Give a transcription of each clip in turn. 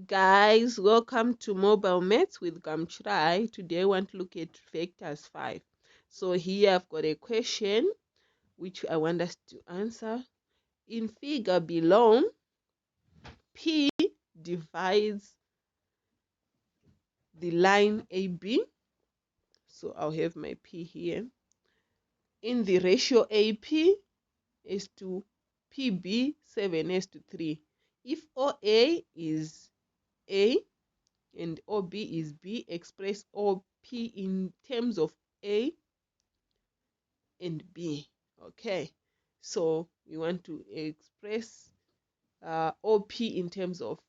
Guys, welcome to MoBileMaThS with Gamchrai. Today I want to look at vectors 5. So here I've got a question which I want us to answer. In figure below, P divides the line AB. So I'll have my P here. In the ratio AP is to PB 7:3. If OA is A and OB is B, express OP in terms of A and B. Okay, so we want to express OP in terms of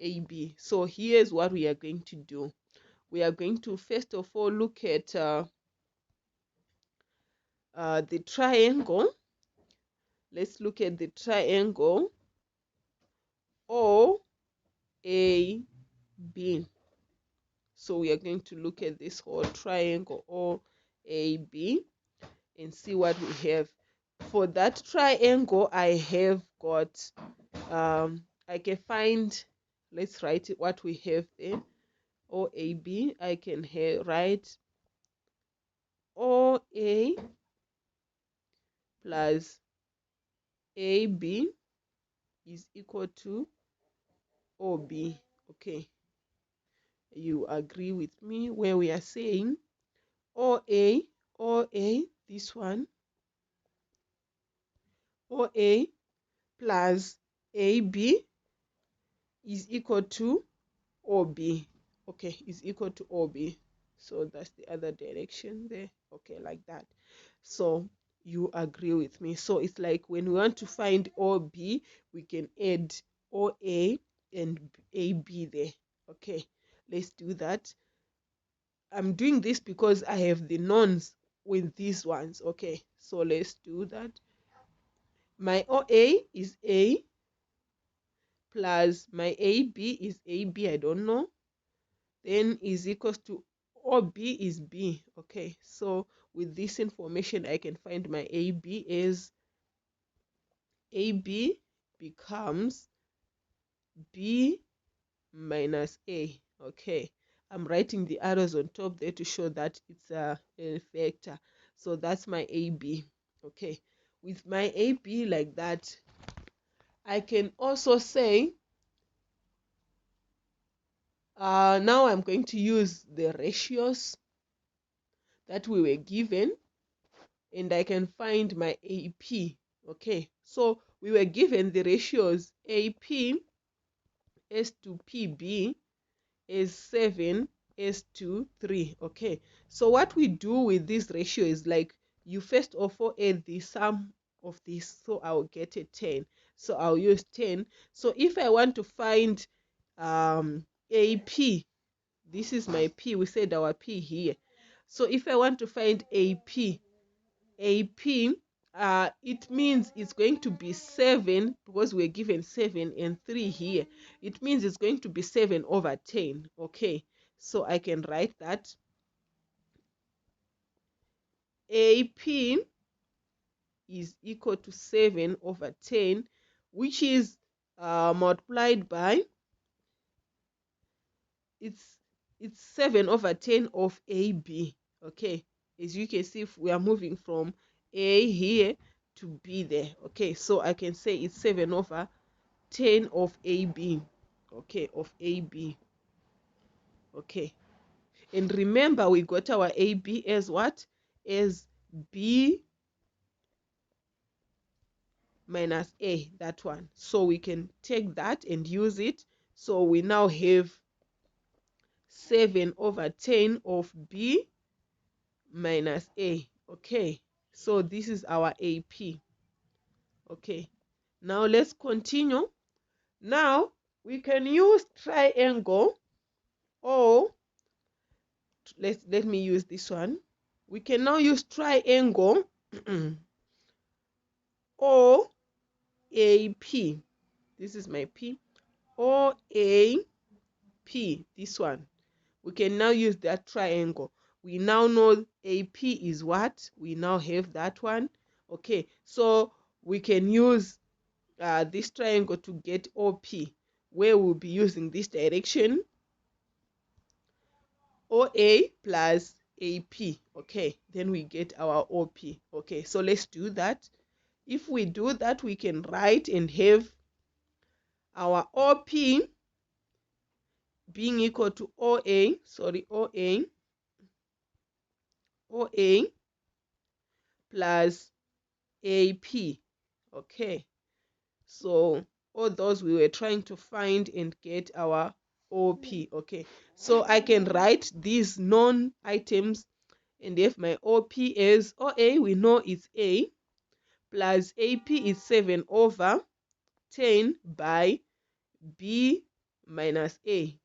AB. So here's what we are going to do. We are going to first of all look at the triangle. Let's look at the triangle OAB. So we are going to look at this whole triangle OAB and see what we have. For that triangle, I have got, I can find, let's write it, what we have there. OAB, I can write OA plus AB is equal to OB. Okay, you agree with me where we are saying OA, this one, OA plus AB is equal to OB. Okay, is equal to OB. So that's the other direction there. Okay, like that. So you agree with me. So it's like when we want to find OB, we can add OA and AB there. Okay, let's do that. I'm doing this because I have the nons with these ones. Okay, so let's do that. My OA is A plus my AB is AB, I don't know, then is equals to OB is B. Okay, so with this information I can find my AB as AB becomes B minus A. Okay, I'm writing the arrows on top there to show that it's a vector. So that's my AB. Okay, with my AB like that, I can also say now I'm going to use the ratios that we were given and I can find my AP. Okay, so we were given the ratios AP is to PB is 7:3. Okay, so what we do with this ratio is like you first of all add the sum of this, so I'll get a 10. So I'll use 10. So if I want to find AP, this is my P, we said our P here. So if I want to find AP, it means it's going to be 7 because we're given 7 and 3 here. It means it's going to be 7/10. Okay, so I can write that AP is equal to 7/10, which is multiplied by, it's 7/10 of AB. Okay, as you can see, if we are moving from A here to B there. Okay, so I can say it's 7/10 of AB. Okay, of AB. Okay, and remember we got our AB as what? As B minus A, that one. So we can take that and use it. So we now have 7/10 of B minus A. Okay, so this is our AP. Okay, now let's continue. Now we can use triangle, or let me use this one. We can now use triangle OAP. This is my P. OAP, this one. We can now use that triangle. We now know AP is what? We now have that one. Okay, so we can use this triangle to get OP. where we'll be using this direction, OA plus AP. Okay, then we get our OP. Okay, so let's do that. If we do that, we can write and have our OP being equal to OA plus AP. Okay, so all those we were trying to find and get our OP. Okay, so I can write these known items and have my OP as OA, we know it's A, plus AP is 7 over 10 by B minus A.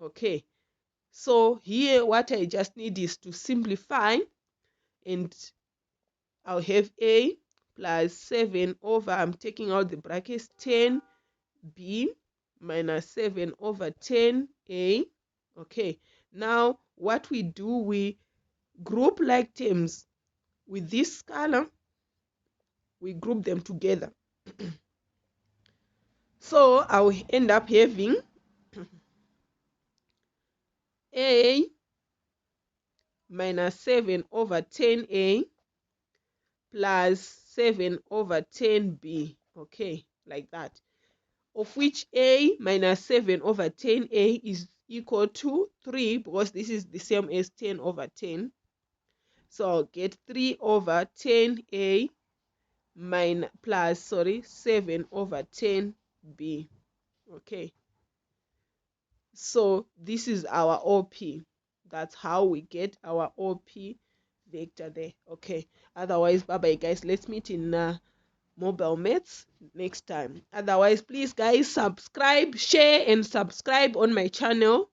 Okay, so here what I just need is to simplify, and I'll have A plus 7 over, I'm taking out the brackets, 10B minus 7 over 10A. Okay, now what we do, we group like terms with this scalar, we group them together. So I'll end up having A minus 7 over 10A plus 7 over 10B. Okay, like that. Of which A minus 7 over 10A is equal to 3, because this is the same as 10 over 10. So I'll get 3 over 10A plus 7 over 10B. Okay, so this is our OP. That's how we get our OP vector there. Okay, otherwise, bye bye guys, let's meet in MoBileMaThS next time. Otherwise, please guys, subscribe, share and subscribe on my channel.